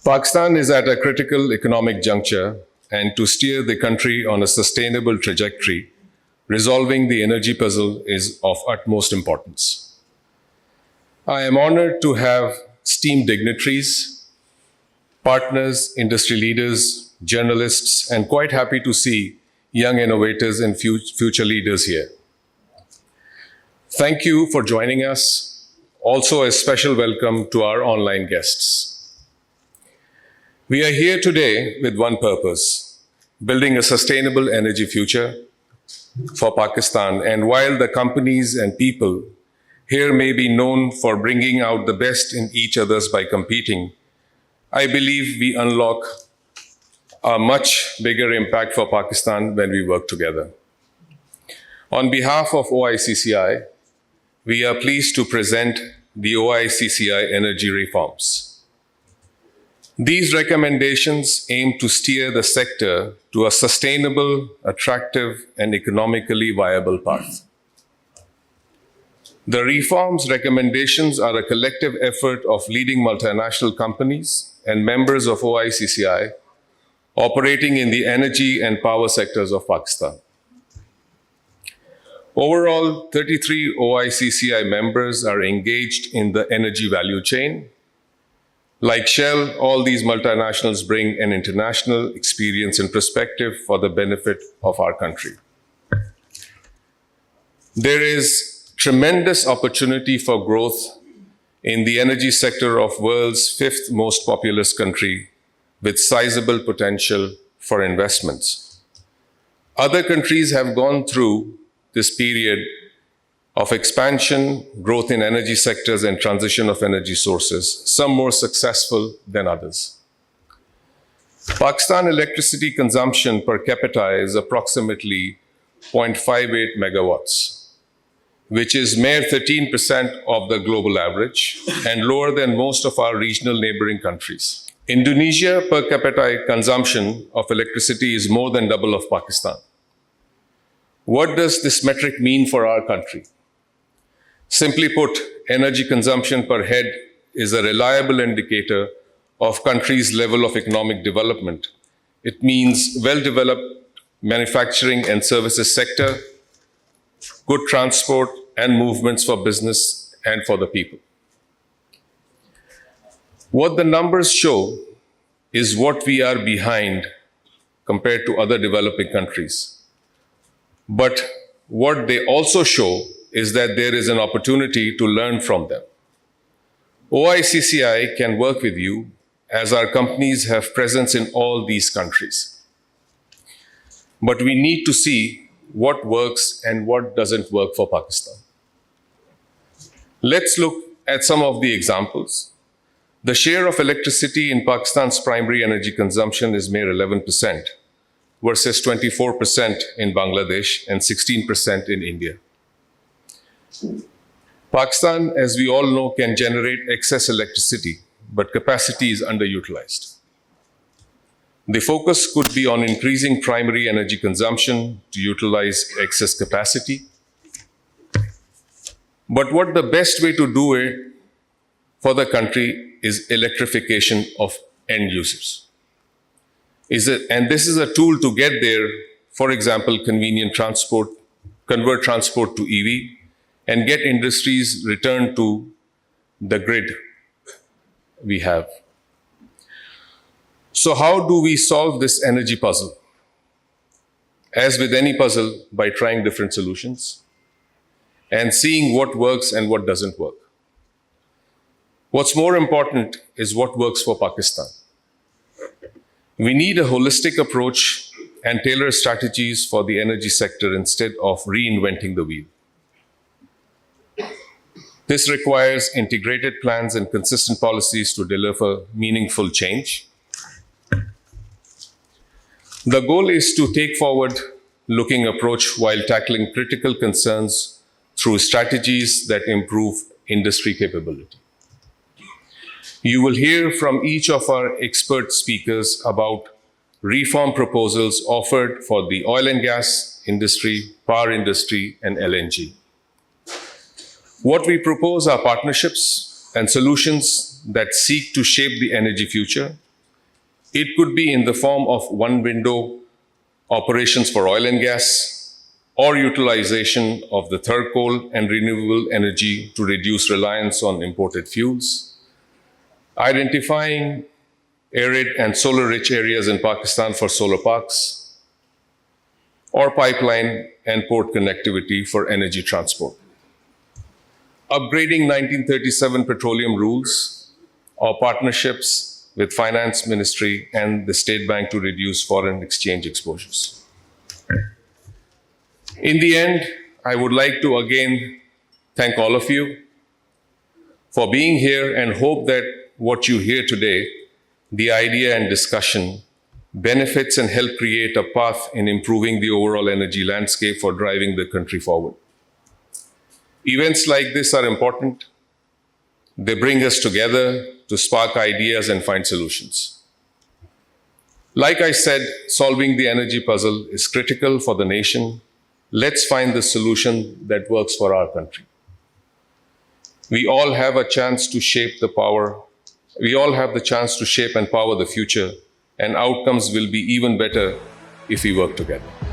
Pakistan is at a critical economic juncture, and to steer the country on a sustainable trajectory, resolving the energy puzzle is of utmost importance. I am honored to have esteemed dignitaries, partners, industry leaders, journalists, and quite happy to see young innovators and future leaders here. Thank you for joining us. Also, a special welcome to our online guests. We are here today with one purpose: building a sustainable energy future for Pakistan. And while the companies and people here may be known for bringing out the best in each other's by competing, I believe we unlock a much bigger impact for Pakistan when we work together. On behalf of OICCI, we are pleased to present the OICCI energy reforms. These recommendations aim to steer the sector to a sustainable, attractive, and economically viable path. The reforms recommendations are a collective effort of leading multinational companies and members of OICCI operating in the energy and power sectors of Pakistan. Overall, 33 OICCI members are engaged in the energy value chain. Like Shell, all these multinationals bring an international experience and perspective for the benefit of our country. There is tremendous opportunity for growth in the energy sector of world's fifth most populous country, with sizable potential for investments. Other countries have gone through this period of expansion, growth in energy sectors, and transition of energy sources, some more successful than others. Pakistan electricity consumption per capita is approximately 0.58 megawatts, which is mere 13% of the global average and lower than most of our regional neighboring countries. Indonesia per capita consumption of electricity is more than double of Pakistan. What does this metric mean for our country? Simply put, energy consumption per head is a reliable indicator of country's level of economic development. It means well-developed manufacturing and services sector, good transport and movements for business and for the people. What the numbers show is what we are behind compared to other developing countries. But what they also show is that there is an opportunity to learn from them. OICCI can work with you as our companies have presence in all these countries. But we need to see what works and what doesn't work for Pakistan. Let's look at some of the examples. The share of electricity in Pakistan's primary energy consumption is mere 11% versus 24% in Bangladesh and 16% in India. Pakistan, as we all know, can generate excess electricity, but capacity is underutilized. The focus could be on increasing primary energy consumption to utilize excess capacity. But what the best way to do it for the country is electrification of end users. And this is a tool to get there, for example, convenient transport, convert transport to EV, and get industries returned to the grid we have. So how do we solve this energy puzzle? As with any puzzle, by trying different solutions and seeing what works and what doesn't work. What's more important is what works for Pakistan. We need a holistic approach and tailor strategies for the energy sector instead of reinventing the wheel. This requires integrated plans and consistent policies to deliver meaningful change. The goal is to take forward-looking approach while tackling critical concerns through strategies that improve industry capability. You will hear from each of our expert speakers about reform proposals offered for the oil and gas industry, power industry, and LNG. What we propose are partnerships and solutions that seek to shape the energy future It could be in the form of one-window operations for oil and gas, or utilization of the third coal and renewable energy to reduce reliance on imported fuels, identifying arid and solar-rich areas in Pakistan for solar parks, or pipeline and port connectivity for energy transport. Upgrading 1937 petroleum rules, or partnerships with Finance Ministry and the State Bank to reduce foreign exchange exposures. In the end, I would like to again thank all of you for being here and hope that what you hear today, the idea and discussion, benefits and help create a path in improving the overall energy landscape for driving the country forward. Events like this are important. They bring us together to spark ideas and find solutions. Like I said, solving the energy puzzle is critical for the nation. Let's find the solution that works for our country. We all have a chance to shape the power. We all have the chance to shape and power the future, and outcomes will be even better if we work together.